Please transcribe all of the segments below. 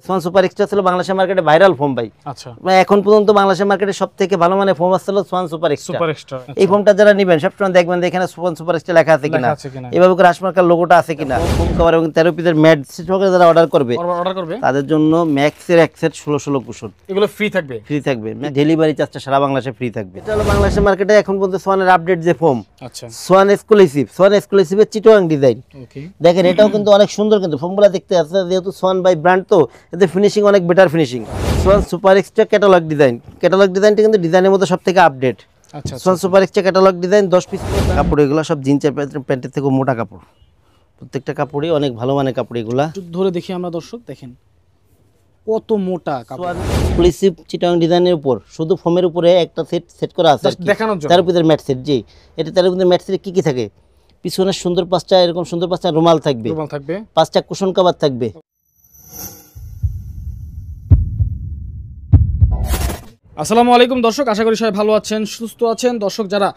Schwann super extra ছিল বাংলাদেশের মার্কেটে ভাইরাল ফোম ভাই। আচ্ছা, এখন পর্যন্ত বাংলাদেশের মার্কেটে সবথেকে ভালো মানে ফোম আসছিল সোয়ান সুপার এক্সট্রা। এই ফোমটা যারা নেবেন সবসময় দেখবেন এখানে সোয়ান সুপার এক্সট্রা লেখা আছে কিনা, এভাবে করে হাসমার্কার লোগোটা আছে কিনা, ফোম কভার এবং 13 পিসের ম্যাট সিট যারা অর্ডার করবে তাদের জন্য ম্যাক্সের এক সেট 16 কুশন এগুলো ফ্রি থাকবে। ডেলিভারি চার্জটা সারা বাংলাদেশে ফ্রি থাকবে। এটা হলো বাংলাদেশের মার্কেটে এখন পর্যন্ত সোয়ানের আপডেট যে ফোম। আচ্ছা, সোয়ান এক্সক্লুসিভের চিটোয়াং ডিজাইন। দেখেন এটাও কিন্তু অনেক সুন্দর, কিন্তু ফোমগুলো দেখতে আছে যেহেতু সোয়ান বাই ব্র্যান্ড তো এতে ফিনিশিং অনেক better finishing. Schwann super extra catalogue ডিজাইনটা কিন্তু ডিজাইনের মধ্যে সবথেকে আপডেট। আচ্ছা, Swan super extra catalogue design 10 piece কাপড়, এগুলো সব জিন্সের প্যান্টের থেকে মোটা কাপড়, প্রত্যেকটা কাপড়ই অনেক ভালো মানের কাপড়। এগুলা ধরে দেখি আমরা, দর্শক দেখেন কত মোটা কাপড়। এক্সক্লুসিভ চিটাং ডিজাইনের উপর শুধু ফোমের উপরে একটা সেট করা আছে দেখানোর জন্য। 13 পিসের ম্যাট সেট। জি, এটা 13 পিসের ম্যাট সেটে কি থাকে, পিছনে সুন্দর পাঁচটা এরকম সুন্দর পাঁচটা রুমাল থাকবে, 5টা কুশন কভার থাকবে। আসসালামু আলাইকুম দর্শক, আশা করি সবাই ভালো আছেন, সুস্থ আছেন। দর্শক যারা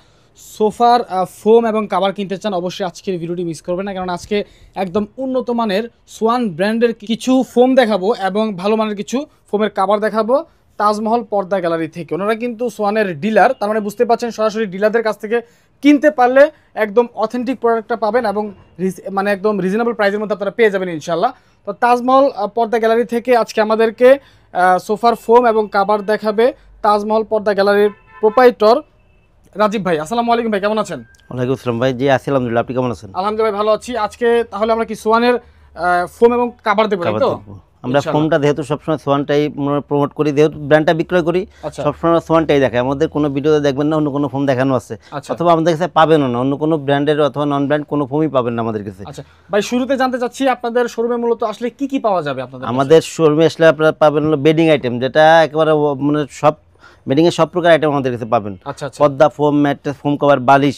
সোফার ফোম এবং কাভার কিনতে চান অবশ্যই আজকের ভিডিওটি মিস করবেন না, কারণ আজকে একদম উন্নত মানের সোয়ান ব্র্যান্ডের কিছু ফোম দেখাবো এবং ভালো মানের কিছু ফোমের কাভার দেখাবো তাজমহল পর্দা গ্যালারি থেকে। ওনারা কিন্তু সোয়ানের ডিলার, তার মানে বুঝতে পারছেন সরাসরি ডিলারদের কাছ থেকে কিনতে পারলে একদম অথেন্টিক প্রোডাক্টটা পাবেন এবং মানে একদম রিজনেবল প্রাইসের মধ্যে আপনারা পেয়ে যাবেন ইনশাল্লাহ। তো তাজমহল পর্দা গ্যালারি থেকে আজকে আমাদেরকে সোফার ফোম এবং কাভার দেখাবে তাজমহল পর্দা গ্যালারির প্রোপাইটর রাজীব ভাই। আসসালামু আলাইকুম ভাই, কেমন আছেন? ওয়ালাইকুম আসসালাম ভাই। জি আছি আলহামদুলিল্লাহ, আপনি কেমন আছেন? আলহামদুলিল্লাহ ভাই, ভালো আছি। আজকে তাহলে আমরা কি সোয়ানের ফোম এবং কাভার দেব তাই তো? আমরা ফোমটা যেহেতু সবসময় সোয়ানটাই প্রমোট করি, যেহেতু ব্র্যান্ডটা বিক্রয় করি সবসময় সোয়ানটাই দেখাই। আমাদের কোনো ভিডিওতে দেখবেন না অন্য কোনো ফোম দেখানো আছে, অথবা আমাদের কাছে পাবেনও না, অন্য কোনো ব্র্যান্ডের অথবা নন ব্র্যান্ড কোনো ফোমই পাবেন না আমাদের কাছে। আচ্ছা ভাই, শুরুতে জানতে চাচ্ছি আপনাদের শোরুমে মূলত আসলে কি কি পাওয়া যাবে আপনাদের? আমাদের শোরুমে আসলে আপনারা পাবেন হলো বেডিং আইটেম, যেটা একেবারে মানে সব বেডিং এর সব প্রকার আইটেম আমাদের কাছে পাবেন। পর্দা, ফোম, ম্যাট্রেস, ফোম কভার, বালিশ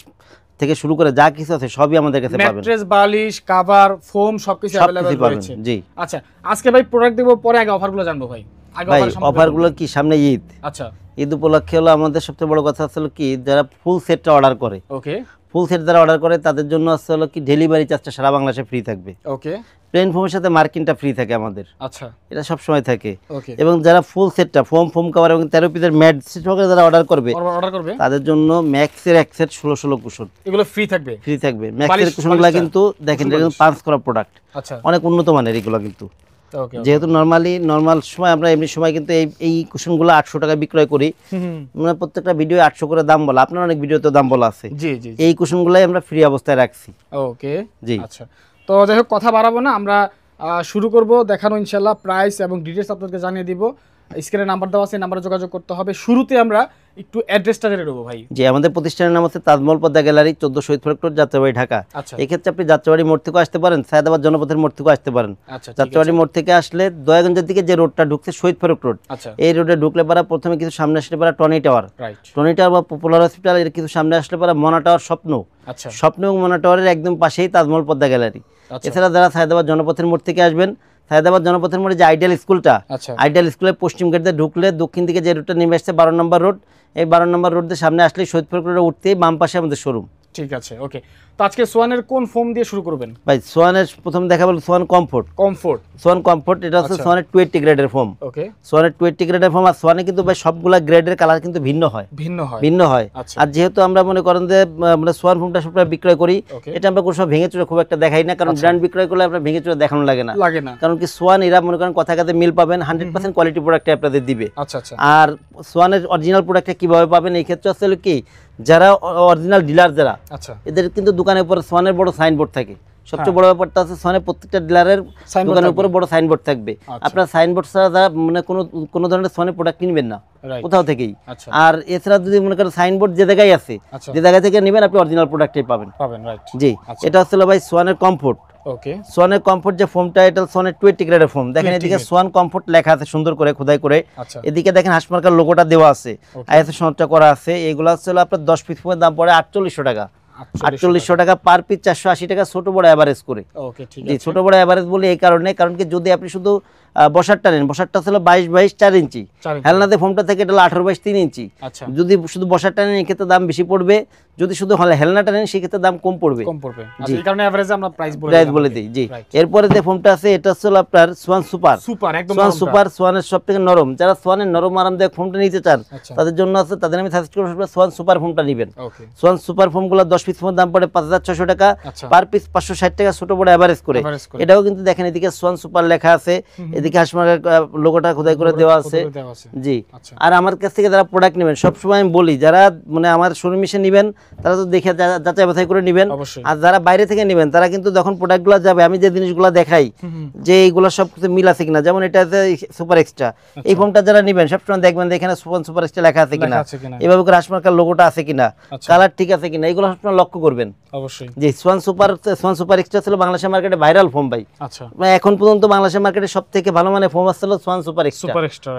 থেকে শুরু করে যা কিছু আছে সবই আমাদের কাছে পাবেন। ম্যাট্রেস, বালিশ, কভার, ফোম সবকিছু अवेलेबल রয়েছে। জি আচ্ছা, আজকে ভাই প্রোডাক্ট দেব, পরে আগে অফারগুলো জানবো ভাই। আগে অফারগুলো কি, সামনে ঈদ। আচ্ছা, ঈদ উপলক্ষে হলো আমাদের সবচেয়ে বড় কথা হলো কি, যারা ফুল সেটটা অর্ডার করে, ওকে, ফুল সেট যারা অর্ডার করে তাদের জন্য হলো কি ডেলিভারি চার্জটা সারা বাংলাদেশে ফ্রি থাকবে। ওকে, প্লেন ফোমের সাথে মার্কিনটা ফ্রি থাকে আমাদের। আচ্ছা, এটা সব সময় থাকে। ওকে, এবং যারা ফুল সেটটা ফোম কভার এবং 13 পিসের ম্যাট সিট যারা অর্ডার করবে তাদের জন্য ম্যাক্সের এক সেট 16 কুশন এগুলো ফ্রি থাকবে। ম্যাক্সের কুশনগুলো কিন্তু দেখেন এটা কিন্তু পাঁচ করা প্রোডাক্ট। আচ্ছা, অনেক উন্নত মানের এগুলো কিন্তু। যেহেতু নর্মাল সময় আমরা এমনি সময় কিন্তু এই কুশনগুলো 800 টাকা বিক্রয় করি, মানে প্রত্যেকটা ভিডিও 800 করে দাম বলা, আপনার অনেক ভিডিওতে দাম বলা আছে। জি জি, এই কুশনগুলাই আমরা ফ্রি অবস্থায় রাখছি। ওকে, জি আচ্ছা। তো যাই হোক, কথা বাড়াবো না, আমরা শুরু করব দেখানো ইনশাআল্লাহ। প্রাইস এবং ডিটেইলস আপনাদেরকে জানিয়ে দিব। স্ক্রিনে নাম্বার দেওয়া আছে, নাম্বারে যোগাযোগ করতে হবে। শুরুতে আমরা একটু অ্যাড্রেসটা জেনে নেব ভাই। জি, আমাদের প্রতিষ্ঠানের নাম হচ্ছে তাজমহল পর্দা গ্যালারি, 14 শহীদ ফ্যাক্টর, যাত্রাবাড়ি, ঢাকা। এই ক্ষেত্রে আপনি যাত্রাবাড়ি মোড় থেকে আসতে পারেন, সায়দাবাদ জনপথের মোড় থেকে আসতে পারেন। যাত্রাবাড়ি মোড় থেকে আসলে দয়াগঞ্জের দিকে যে রোডটা ঢুকছে শহীদ ফারুক রোড, এই রোডে ঢুকলে পারা প্রথমে কিছু সামনে আসলে পারা টনি টাওয়ার বা পপুলার হসপিটাল, এর কিছু সামনে আসলে পারা মনা টাওয়ার, স্বপ্ন এবং মনা টাওয়ারের একদম পাশেই তাজমহল পর্দা গ্যালারি। এছাড়া যারা সায়দাবাদ জনপথের মোড় থেকে আসবেন, সায়দাবাদ জনপথের মোড়ে যে আইডিয়াল স্কুলটা, আইডিয়াল স্কুলের পশ্চিম গেট দিয়ে ঢুকলে দক্ষিণ দিকে যে রোডটা নেমে আসছে 12 নম্বর রোড, এই 12 নম্বর রোড দিয়ে সামনে আসলে শহীদ ফারুক রোডে উঠতেই বাম পাশে আমাদের শোরুম। ঠিক আছে, ওকে। তো আজকে সোয়ানের কোন ফোম দিয়ে শুরু করবেন ভাই? সোয়ানের প্রথম দেখাবো সোয়ান কমফোর্ট। সোয়ান কমফোর্ট এটা হচ্ছে সোয়ানের 280 গ্রেডের ফোম। ওকে, সোয়ানের 280 গ্রেডের ফোম। আর সোয়ানে কিন্তু ভাই সবগুলা গ্রেডের কালার কিন্তু ভিন্ন হয়। আর যেহেতু আমরা মনে করেন যে আমরা সোয়ান ফোমটা সবটা বিক্রয় করি, এটা আমরা কোনো সময় ভেঙে চুরে খুব একটা দেখাই না, কারণ ব্র্যান্ড বিক্রয় করলে আমরা ভেঙে চুরে দেখানো লাগে না। কারণ কি সোয়ান এরা মনে করেন কথা কাজে মিল পাবেন, 100% কোয়ালিটি প্রোডাক্ট আপনাদের দিবে। আর সোয়ানের অরিজিনাল প্রোডাক্টটা কিভাবে পাবেন, এই ক্ষেত্রে আসলে কি যারা অরিজিনাল ডিলার যারা, এদের কিন্তু দোকানের উপরে সোয়ানের বড় সাইনবোর্ড থাকে। সবচেয়ে বড় ব্যাপারটা আছে সোয়ানের প্রত্যেকটা ডিলারের দোকানের উপরে বড় সাইনবোর্ড থাকবে। আপনার সাইনবোর্ড ছাড়া মানে কোনো ধরনের সোয়ানের প্রোডাক্ট কিনবেন না কোথাও থেকেই। আর এছাড়া যদি মনে করেন সাইনবোর্ড যে জায়গায় আছে, যে জায়গা থেকে নেবেন আপনি অরিজিনাল প্রোডাক্টই পাবেন। জি, এটা হচ্ছে ভাই সোয়ানের কমফোর্ট। ওকে, সোয়ানের কমফোর্ট যে ফোমটা, এটা সোয়ানের 20 গ্রেডের ফোম। দেখেন এদিকে সোয়ান কমফোর্ট লেখা আছে সুন্দর করে খোদাই করে, এদিকে দেখেন হাসমার্কার লোগোটা দেওয়া আছে, আইএসও সনদটা করা আছে। এগুলো হচ্ছে আপনার 10 পিস ফোমের দাম পড়ে 4800 টাকা। 4800 টাকা পার পিস, 480 টাকা ছোট বড় এভারেজ করে। জি, ছোট বড় এভারেজ বলি এই কারণে, কারণ কি যদি আপনি শুধু বসারটা নেন, বসারটা ছিল 22 4 ইঞ্চি, হেলনাতে ফোমটা থেকে এটা হলো 18 3 ইঞ্চি। যদি শুধু বসারটা নেন এক্ষেত্রে দাম বেশি পড়বে, যদি শুধু হেলনাটা নেন সেক্ষেত্রে দাম কম পড়বে। এই কারণে এভারেজে আমরা প্রাইস বলে দিই। জি, এরপরে যে ফোমটা আছে এটা হলো আপনার সোয়ান সুপার। সোয়ান সুপার সোয়ানের সবথেকে নরম, যারা সোয়ানের নরম আরামদায়ক ফোমটা নিতে চান তাদের জন্য আছে, তাদের আমি সাজেস্ট করব সোয়ান সুপার ফোমটা নেবেন। সোয়ান সুপার ফোমগুলো 10 পিস ফোমের দাম পড়ে 5600 টাকা, পার পিস 560 টাকা ছোট বড় এভারেজ করে। এটাও কিন্তু দেখেন এদিকে সোয়ান সুপার লেখা আছে, এদিকে হাসমার্কের লোগোটা খোদাই করে দেওয়া আছে। জি, আর আমার কাছ থেকে যারা প্রোডাক্ট নেবেন সবসময় আমি বলি যারা মানে আমার শোরুমে এসে নেবেন তারা তো দেখে যাচাই বাছাই করে নেবেন, আর যারা বাইরে থেকে নেবেন তারা কিন্তু যখন প্রোডাক্টগুলো যাবে আমি যে জিনিসগুলো দেখাই যে এইগুলো সব কিছু মিল আছে কিনা, যেমন এটা আছে সুপার এক্সট্রা, এই ফোমটা যারা নেবেন সবসময় দেখবেন এখানে সুপার এক্সট্রা লেখা আছে কিনা, এভাবে করে হাসমার্কার লোগোটা আছে কিনা, কালার ঠিক আছে কিনা, এগুলো সবসময় লক্ষ্য করবেন। অবশ্যই। জি, সোয়ান সুপার এক্সট্রা ছিল বাংলাদেশের মার্কেটে ভাইরাল ফোম ভাই। আচ্ছা, এখন পর্যন্ত বাংলাদেশের মার্কেটে সবথেকে ভালো মানে ফোম আসছিল Schwann super extra.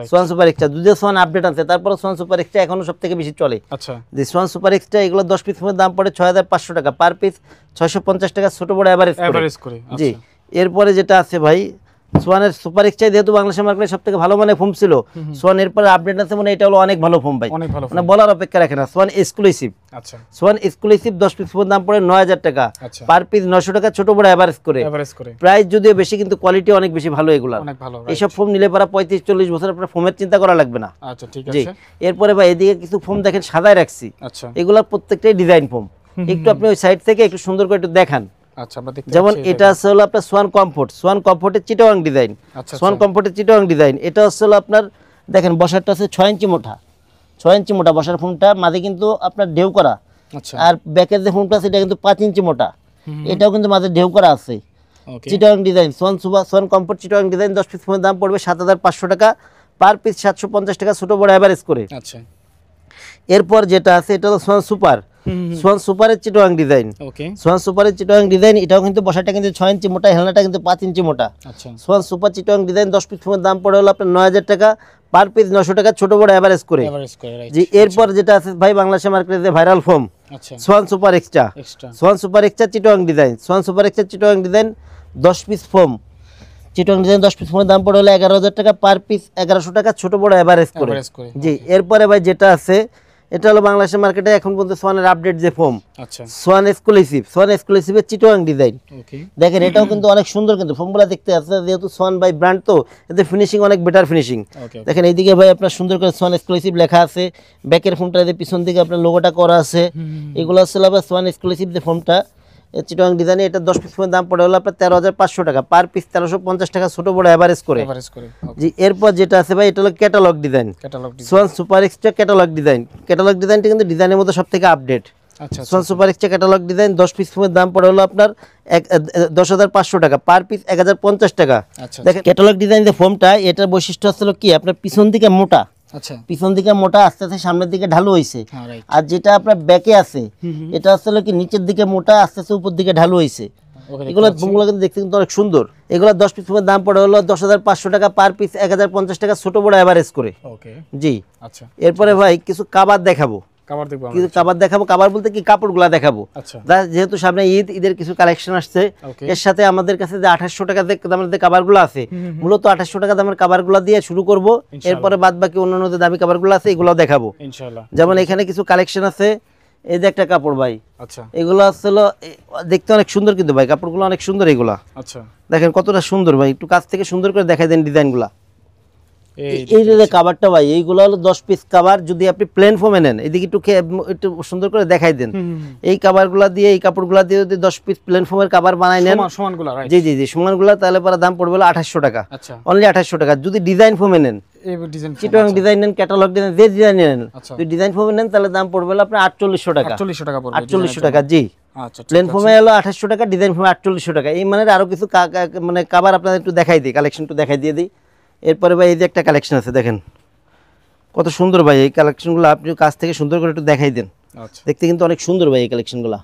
Swan super extra যদিও সোয়ান আপডেট আছে, তারপর সোয়ান সুপার এক্সট্রা এখনো সবথেকে বেশি চলে। আচ্ছা, জি, সোয়ান সুপার এক্সট্রা এগুলো 10 পিস ফোমের দাম পড়ে 6500 টাকা, পার পিস 650 টাকা ছোট বড় এভারেজ করে। জি, এরপরে যেটা আছে ভাই সোয়ানের সুপার এক্সট্রা, যেহেতু বাংলাদেশের মার্কেটে সবথেকে ভালো মানে ফোম ছিল, সোয়ান এরপরে আপডেট আছে মানে এটা হলো অনেক ভালো ফোম ভাই, মানে বলার অপেক্ষা রাখে না। Schwann exclusive. আচ্ছা, সোয়ান এক্সক্লুসিভ 10 পিস ফোমের দাম পড়ে 9000 টাকা, পার পিস 900 টাকা ছোট বড় এভারেজ করে। প্রাইস যদিও বেশি কিন্তু কোয়ালিটি অনেক বেশি ভালো এগুলা। এইসব ফোম নিলে পরে 35-40 বছর আপনার ফোমের চিন্তা করা লাগবে না। আচ্ছা, ঠিক আছে। এরপরে ভাই এদিকে কিছু ফোম দেখেন সাদায় রাখছি। আচ্ছা, এগুলা প্রত্যেকটাই ডিজাইন ফোম, একটু আপনি ওই সাইড থেকে একটু সুন্দর করে একটু দেখান। আচ্ছা, আমরা দেখতে যেমন এটা হলো আপনার সোয়ান কমফোর্ট, সোয়ান কমফোর্টের চিটাগাং ডিজাইন। সোয়ান কমফোর্টের চিটাগাং ডিজাইন, এটা হলো আপনার দেখেন বসারটা আছে 6 ইঞ্চি মোটা, 6 ইঞ্চি মোটা বসার ফোমটা, মাঝে কিন্তু আপনার ঢেউ করা। আচ্ছা, আর ব্যাকের যে ফোমটা আছে এটা কিন্তু 5 ইঞ্চি মোটা, এটাও কিন্তু মাঝে ঢেউ করা আছে। Chittagong design Swan Comfort Chittagong design 10 piece ফোমের দাম পড়বে 7500 টাকা, পার পিস 750 টাকা ছোট বড় এভারেজ করে। আচ্ছা, এরপর যেটা আছে এটা হলো সোয়ান সুপার। সোয়ান সুপারের চিটাগাং ডিজাইন। সোয়ান সুপারের চিটাগাং ডিজাইন, এটাও কিন্তু বসাটা কিন্তু 6 ইঞ্চি মোটা, হেলনাটা কিন্তু 5 ইঞ্চি মোটা। আচ্ছা, Swan super Chittagong design 10 piece ফোমের দাম পড়ে হলো আপনার 9000 টাকা, পার পিস 900 টাকা ছোট বড় এভারেজ করে। জি, এরপর যেটা আছে ভাই বাংলাদেশের মার্কেটে যে viral foam Swan super extra. Swan super extra Chittagong design, Swan super extra Chittagong design 10 piece foam, Chittagong design 10 piece ফোমের দাম পড়ে হলো 11000 টাকা, পার পিস 1100 টাকা ছোট বড় এভারেজ করে। জি, এরপরে ভাই যেটা আছে এটা হলো বাংলাদেশের মার্কেটে এখন পর্যন্ত সোয়ানের আপডেট যে ফোম। আচ্ছা, সোয়ান এক্সক্লুসিভ, সোয়ান এক্সক্লুসিভের চিটাগাং ডিজাইন। দেখেন এটাও কিন্তু অনেক সুন্দর, কিন্তু ফোমগুলো দেখতে আছে যেহেতু সোয়ান বাই ব্র্যান্ড তো এতে ফিনিশিং অনেক বেটার ফিনিশিং। দেখেন এইদিকে ভাই আপনার সুন্দর করে সোয়ান এক্সক্লুসিভ লেখা আছে, ব্যাকের ফোমটা পিছন দিকে আপনার লোগোটা করা আছে। এগুলো হচ্ছে আবার সোয়ান এক্সক্লুসিভ যে ফোমটা চিটাগাং ডিজাইনে, এটা 10 পিস ফোমের দাম পড়ে হলো আপনার 13500 টাকা, পার পিস 1350 টাকা ছোট বড় এভারেজ করে। জি, এরপর যেটা আছে ভাই এটা হলো catalogue design, Swan super extra catalogue design. Catalogue ডিজাইনটা কিন্তু ডিজাইনের মধ্যে সবথেকে আপডেট। আচ্ছা, Swan super extra catalogue design 10 piece ফোমের দাম পড়ে হলো আপনার 10500 টাকা, পার পিস 1050 টাকা। দেখেন ক্যাটালগ ডিজাইন যে ফোমটা, এটার বৈশিষ্ট্য হলো কি আপনার পিছন দিকে মোটা। আচ্ছা, পিছন দিকে মোটা, আস্তে আস্তে সামনের দিকে ঢালু হয়েছে। আর যেটা আপনার ব্যাকে আছে এটা হলো কি নিচের দিকে মোটা, আস্তে আস্তে উপর দিকে ঢালু হয়েছে। এগুলো ফোমগুলো কিন্তু দেখতে কিন্তু অনেক সুন্দর। এগুলো 10 পিস ফোমের দাম পড়ে হলো 10500 টাকা, পার পিস 1050 টাকা ছোট বড় এভারেজ করে। জি, আচ্ছা, এরপরে ভাই কিছু কাবার দেখাবো। কাবার বলতে কি কাপড়গুলা দেখাবো। যেহেতু সামনে ঈদের কিছু কালেকশন আসছে, এর সাথে আমাদের কাছে যে 2800 টাকা দামের যে কাবারগুলো আছে, মূলত 2800 টাকা দামের কাবারগুলো দিয়ে শুরু করব, এরপরে বাদ বাকি অন্যান্য যে দামি কাবারগুলো আছে এগুলো দেখাবো ইনশাআল্লাহ। যেমন এখানে কিছু কালেকশন আছে, এই যে একটা কাপড় ভাই। আচ্ছা, এগুলো আসলে দেখতে অনেক সুন্দর, কিন্তু ভাই কাপড়গুলো অনেক সুন্দর এগুলা। আচ্ছা, দেখেন কতটা সুন্দর ভাই, একটু কাছ থেকে সুন্দর করে দেখাই দেন ডিজাইনগুলা। এই যে কাভারটা ভাই, এইগুলো হলো 10 পিস কাভার। যদি আপনি প্লেন ফোমে নেন, এদিকে একটু সুন্দর করে দেখাই দেন, এই কাভারগুলা দিয়ে এই কাপড়গুলা দিয়ে যদি 10 পিস প্লেন ফোমের কাভার বানাই নেন জি জি জি সমানগুলা, তাহলে পরে দাম পড়বে 2800 টাকা, অনলি 2800 টাকা। যদি ডিজাইন ফোমে নেন, চিটাগাং ডিজাইন নেন, ক্যাটালগ ডিজাইন, যে ডিজাইন নেন, যদি ডিজাইন ফোমে নেন তাহলে দাম পড়বে আপনার 4800 টাকা। 4800 টাকা জি। আচ্ছা, প্লেন ফোমে হলো 2800 টাকা, ডিজাইন ফোমে 4800 টাকা। এই মানে আরো কিছু মানে কাভার আপনাদের একটু দেখাই দিই, কালেকশন একটু দেখাই দিয়ে দিই। এরপরে ভাই এই যে একটা কালেকশন আছে, দেখেন কত সুন্দর ভাই এই কালেকশনগুলো, আপনি কাছ থেকে সুন্দর করে একটু দেখাই দেন। আচ্ছা, দেখতে কিন্তু অনেক সুন্দর ভাই এই কালেকশনগুলো,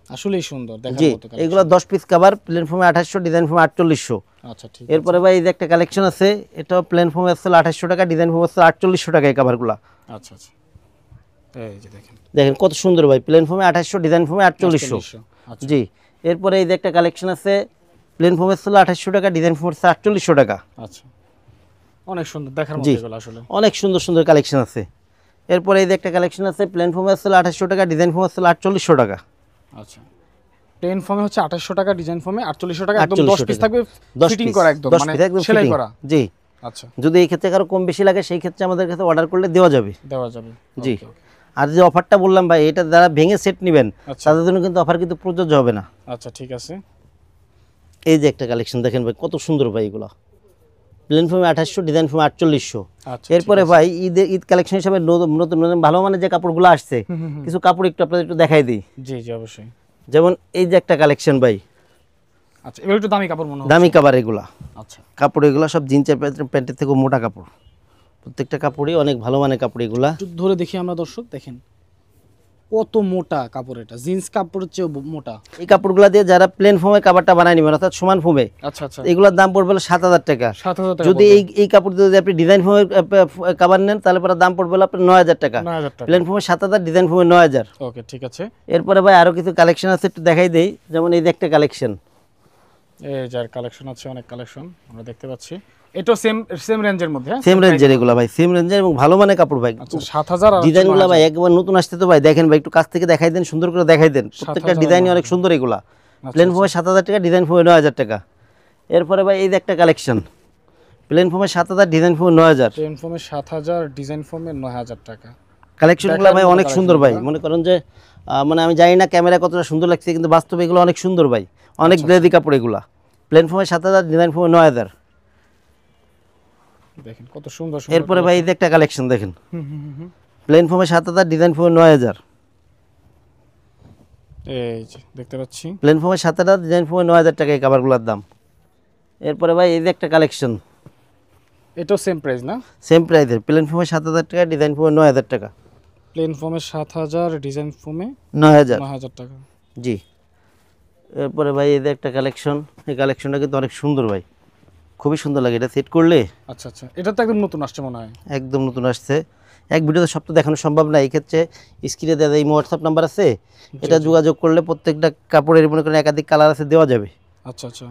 আসলেই সুন্দর দেখার মতো কালেকশন। এগুলো 10 পিস কভার, প্লেন ফোমে 2800, ডিজাইন ফোমে 4800। আচ্ছা, ঠিক আছে। এরপরে ভাই এই যে একটা কালেকশন আছে, এটাও প্লেন ফোমে আছে 2800 টাকা, ডিজাইন ফোমে আছে 4800 টাকা এই কভারগুলো। আচ্ছা আচ্ছা, এই যে দেখেন কত সুন্দর ভাই, প্লেন ফোমে 2800, ডিজাইন ফোমে 4800। জি, এরপরে এই যে একটা কালেকশন আছে, প্লেন ফোমের ছিল 2800 টাকা, ডিজাইন ফোমের ছিল 4800 টাকা। আচ্ছা, অনেক সুন্দর দেখার মতো এগুলো আসলে, অনেক সুন্দর সুন্দর কালেকশন আছে। এরপরে এই যে একটা কালেকশন আছে, প্লেন ফোমের ছিল 2800 টাকা, ডিজাইন ফোমের ছিল 4800 টাকা। আচ্ছা, প্লেন ফোমে হচ্ছে 2800 টাকা, ডিজাইন ফোমে 4800 টাকা, একদম 10 পিস থাকবে, ফিটিং করা একদম, মানে সেলাই করা। জি। আচ্ছা, যদি এই ক্ষেত্রে কারো কম বেশি লাগে সেই ক্ষেত্রে আমাদের কাছে অর্ডার করলে দেওয়া যাবে। জি। আর যে অফারটা বললাম ভাই, এটা যারা ভেঙে সেট নেবেন তাদের জন্য কিন্তু অফার কিন্তু প্রযোজ্য হবে না। আচ্ছা, ঠিক আছে। এই যে একটা কালেকশন দেখেন ভাই, কত সুন্দর ভাই এগুলো। প্লেন ফোমে 2800, ডিজাইন ফোমে 4800। এরপরে ভাই ঈদ কালেকশন হিসেবে নতুন নতুন ভালো মানের যে কাপড়গুলো আসছে, কিছু কাপড় একটু আপনাদের একটু দেখাই দিই। জি জি, অবশ্যই। যেমন এই যে একটা কালেকশন ভাই। আচ্ছা, এগুলো একটু দামি কাপড় মনে হয়। দামি কাপড় এগুলা। আচ্ছা, কাপড় এগুলো সব জিন্সের প্যান্টের থেকে মোটা কাপড়, প্রত্যেকটা কাপড়ই অনেক ভালো মানের কাপড় এগুলা। একটু ধরে দেখি আমরা, দর্শক দেখেন কত মোটা কাপড়, এটা জিন্স কাপড়ের চেয়ে মোটা। এই কাপড়গুলো দিয়ে যারা প্লেন ফোমে কাভারটা বানায় নেবেন, অর্থাৎ সমান ফোমে, আচ্ছা আচ্ছা, এগুলোর দাম পড়বে 7000 টাকা। 7000 টাকা। যদি এই কাপড় দিয়ে যদি আপনি ডিজাইন ফোমের কাভার নেন তাহলে পরে দাম পড়বে আপনার 9000 টাকা। 9000 টাকা। প্লেন ফোমে 7000, ডিজাইন ফোমে 9000। ওকে, ঠিক আছে। এরপরে ভাই আরো কিছু কালেকশন আছে, একটু দেখাই দেই। যেমন এই যে একটা কালেকশন, এই যার কালেকশন আছে, অনেক কালেকশন আমরা দেখতে পাচ্ছি। এটা সেম রেঞ্জের মধ্যে, সেম রেঞ্জের এগুলো ভাই, সেম রেঞ্জের এবং ভালো মানের কাপড় ভাই। আচ্ছা, 7000। আর ডিজাইনগুলো ভাই একবার নতুন আসছে তো ভাই, দেখেন ভাই একটু কাছ থেকে দেখাই দেন, সুন্দর করে দেখাই দেন। প্রত্যেকটা ডিজাইনই অনেক সুন্দর এগুলা। প্লেন ফোমে 7000 টাকা, ডিজাইন ফোমে 9000 টাকা। এরপরে ভাই এই যে একটা কালেকশন, প্লেন ফোমে 7000, ডিজাইন ফোমে 9000। প্লেন ফোমে 7000, ডিজাইন ফোমে 9000 টাকা। কালেকশনগুলো ভাই অনেক সুন্দর ভাই, মনে করেন যে মানে আমি জানি না ক্যামেরা কতটা সুন্দর লাগছে, কিন্তু বাস্তবে এগুলো অনেক সুন্দর ভাই, অনেক গ্লেজি কাপড় এগুলা। প্লেন ফোমে 7000, ডিজাইন ফোমে 9000। দেখেন কত সুন্দর। এরপরে ভাই এই যে একটা কালেকশন দেখেন, প্লেন ফোমে 7000, ডিজাইন ফোমে 9000। এই যে দেখতে পাচ্ছি, প্লেন ফোমে 7000, ডিজাইন ফোমে 9000 টাকা এই কাভারগুলোর দাম। এরপরে ভাই এই যে একটা কালেকশন, এটাও সেম প্রাইস না? সেম প্রাইসের, প্লেন ফোমে 7000 টাকা, ডিজাইন ফোমে 9000 টাকা। প্লেন ফোমে 7000, ডিজাইন ফোমে 9000 টাকা। জি। এরপরে ভাই এই যে একটা কালেকশন, এই কালেকশনটা কিন্তু অনেক সুন্দর ভাই, খুবই সুন্দর লাগে এটা সেট করলে। আচ্ছা আচ্ছা, এটা তো একদম নতুন আসছে মনে হয়। একদম নতুন আসছে, এক ভিডিওতে সব তো দেখানো সম্ভব না। এই ক্ষেত্রে স্ক্রিনে দেওয়া এই হোয়াটসঅ্যাপ নাম্বার আছে, এটা যোগাযোগ করলে প্রত্যেকটা কাপড়ের মনে করেন একাধিক কালার আছে, দেওয়া যাবে। আচ্ছা আচ্ছা,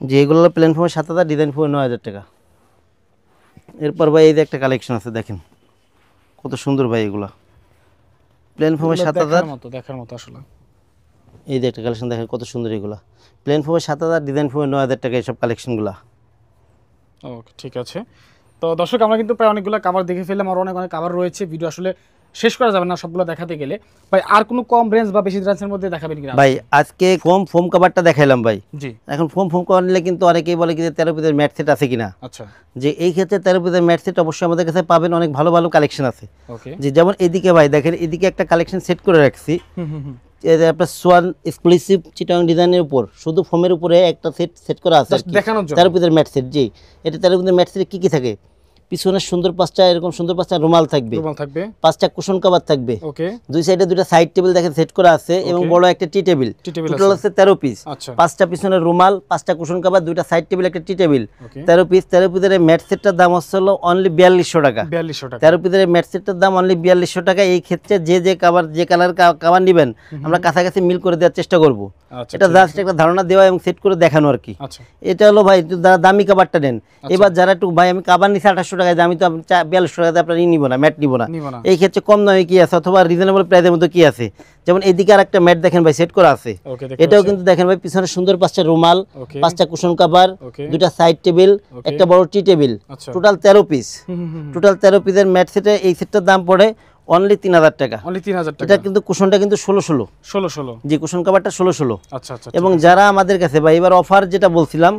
যে এগুলো প্লেন ফোমে 7000, ডিজাইন ফোমে 9000 টাকা। এরপর ভাই এই যে একটা কালেকশন আছে দেখেন, কত সুন্দর ভাই এগুলো। প্লেন ফোমে 7000, দেখার মতো আসলে। এই যে একটা কালেকশন দেখেন কত সুন্দর এগুলো, প্লেন ফোমে 7000, ডিজাইন ফোমে 9000 টাকা এইসব কালেকশনগুলো। ওকে, ঠিক আছে। তো দর্শক আমরা কিন্তু প্রায় অনেকগুলো কাভার দেখে ফেললাম, আর অনেক কাভার রয়েছে, ভিডিও আসলে শেষ করা যাবে না সবগুলো দেখাতে গেলে। ভাই আর কোনো কম রেঞ্জ বা বেশি রেঞ্জের মধ্যে দেখাবেন কিনা? ভাই আজকে ফোম কভারটা দেখাইলাম ভাই। জি। এখন ফোম কভার নিলে কিন্তু অনেকেই বলে কি যে 13 পিসের ম্যাট সেট আছে কিনা। আচ্ছা, যে এই ক্ষেত্রে 13 পিসের ম্যাট সেট অবশ্যই আমাদের কাছে পাবেন, অনেক ভালো ভালো কালেকশন আছে। ওকে। যে যেমন এদিকে ভাই দেখেন, এদিকে একটা কালেকশন সেট করে রাখছি, আপনার সোয়ান এক্সক্লুসিভ চিটাং ডিজাইনের উপর শুধু ফোমের উপরে একটা সেট করা আছে দেখানোর জন্য। 13 পিসের ম্যাট সেট। জি, এটা 13 পিসের ম্যাট সেটে কি থাকে, পিছনে সুন্দর পাঁচটা এরকম সুন্দর পাঁচটা রুমাল থাকবে, পাঁচটা কুশন কভার থাকবে, দুই সাইডে দুইটা সাইড টেবিল দেখেন সেট করা আছে, এবং বড় একটা টি টেবিল। টোটাল আছে 13 পিস, পাঁচটা পিছনে রুমাল, পাঁচটা কুশন কভার, দুইটা সাইড টেবিল, একটা টি টেবিল। 13 পিস। 13 পিসের ম্যাট সেটটার দাম হচ্ছে অনলি 4200 টাকা। 13 পিসের ম্যাট সেটটার দাম অনলি 4200 টাকা। এই ক্ষেত্রে যে কাভার, যে কালার কাভার নেবেন আমরা কাছাকাছি মিল করে দেওয়ার চেষ্টা করব। এটা জাস্ট একটা ধারণা দেওয়া এবং সেট করে দেখানো আর কি। এটা হলো ভাই যারা দামি কাভারটা নেন। এবার যারা একটু ভাই আমি কাভার নিছি 2800 টাকায়, আমি তো 4200 টাকাতে আপনার নিব না, ম্যাট নিব না, এই ক্ষেত্রে কম দামে কি আছে অথবা রিজনেবল প্রাইসের মধ্যে কি আছে, যেমন এদিকে আর একটা ম্যাট দেখেন ভাই সেট করা আছে, এটাও কিন্তু দেখেন ভাই পিছনে সুন্দর পাঁচটা রুমাল, পাঁচটা কুশন কভার, দুটা সাইড টেবিল, একটা বড় টি টেবিল, টোটাল 13 পিস। টোটাল 13 পিসের ম্যাট সেটে এই সেটটার দাম পড়ে অনলি 3000 টাকা। এটা কিন্তু কুশনটা কিন্তু 16 জি, কুশন কভারটা 16। আচ্ছা আচ্ছা। এবং যারা আমাদের কাছে ভাই এবার অফার যেটা বলছিলাম,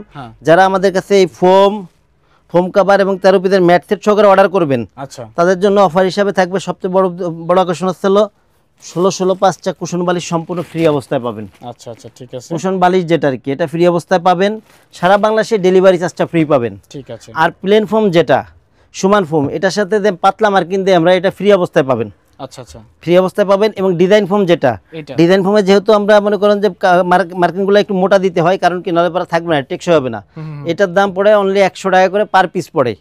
যারা আমাদের কাছে এই ফোম কভার এবং 13 পিসের ম্যাট সেট সহকারে অর্ডার করবেন, আচ্ছা, তাদের জন্য অফার হিসাবে থাকবে সবচেয়ে বড় আকর্ষণ হচ্ছে 16 পাঁচটা কুশন বালিশ সম্পূর্ণ ফ্রি অবস্থায় পাবেন। আচ্ছা আচ্ছা, ঠিক আছে। কুশন বালিশ যেটা আর কি, এটা ফ্রি অবস্থায় পাবেন, সারা বাংলাদেশে ডেলিভারি চার্জটা ফ্রি পাবেন। ঠিক আছে। আর প্লেন ফোম যেটা সমান ফোম, এটার সাথে যে পাতলা মার্কিন দিয়ে আমরা এটা ফ্রি অবস্থায় পাবেন। আচ্ছা আচ্ছা, ফ্রি অবস্থায় পাবেন। এবং ডিজাইন ফোম যেটা, ডিজাইন ফোমে যেহেতু আমরা মনে করেন যে মার্কিনগুলো একটু মোটা দিতে হয়, কারণ কি নাহলে পরে থাকবে না, টেকসই হবে না। এটার দাম পড়ে অনলি 100 টাকা করে পার পিস পড়ে।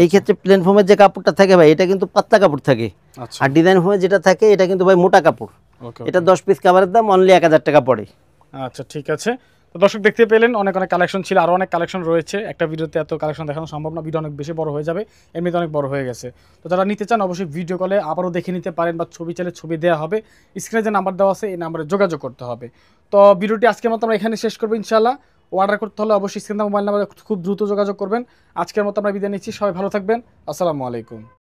এই ক্ষেত্রে প্লেন ফোমের যে কাপড়টা থাকে ভাই, এটা কিন্তু পাতলা কাপড় থাকে, আর ডিজাইন ফোমে যেটা থাকে এটা কিন্তু ভাই মোটা কাপড়। এটা 10 পিস কাভারের দাম অনলি 1000 টাকা পড়ে। আচ্ছা, ঠিক আছে। তো দর্শক দেখতে পেলেন অনেক অনেক কালেকশন ছিল, আরও অনেক কালেকশন রয়েছে। একটা ভিডিওতে এত কালেকশন দেখানো সম্ভব না, ভিডিও অনেক বেশি বড় হয়ে যাবে, এমনিতে অনেক বড় হয়ে গেছে। তো যারা নিতে চান অবশ্যই ভিডিও কলে আবারও দেখে নিতে পারেন, বা ছবি চাইলে ছবি দেওয়া হবে, স্ক্রিনে যে নাম্বার দেওয়া আছে এই নাম্বারে যোগাযোগ করতে হবে। তো ভিডিওটি আজকের মতো আমরা এখানে শেষ করবো ইনশাআল্লাহ। অর্ডার করতে হলে অবশ্যই স্ক্রিনে মোবাইল নাম্বারে খুব দ্রুত যোগাযোগ করবেন। আজকের মতো আমরা বিদায় নিচ্ছি, সবাই ভালো থাকবেন, আসসালামু আলাইকুম।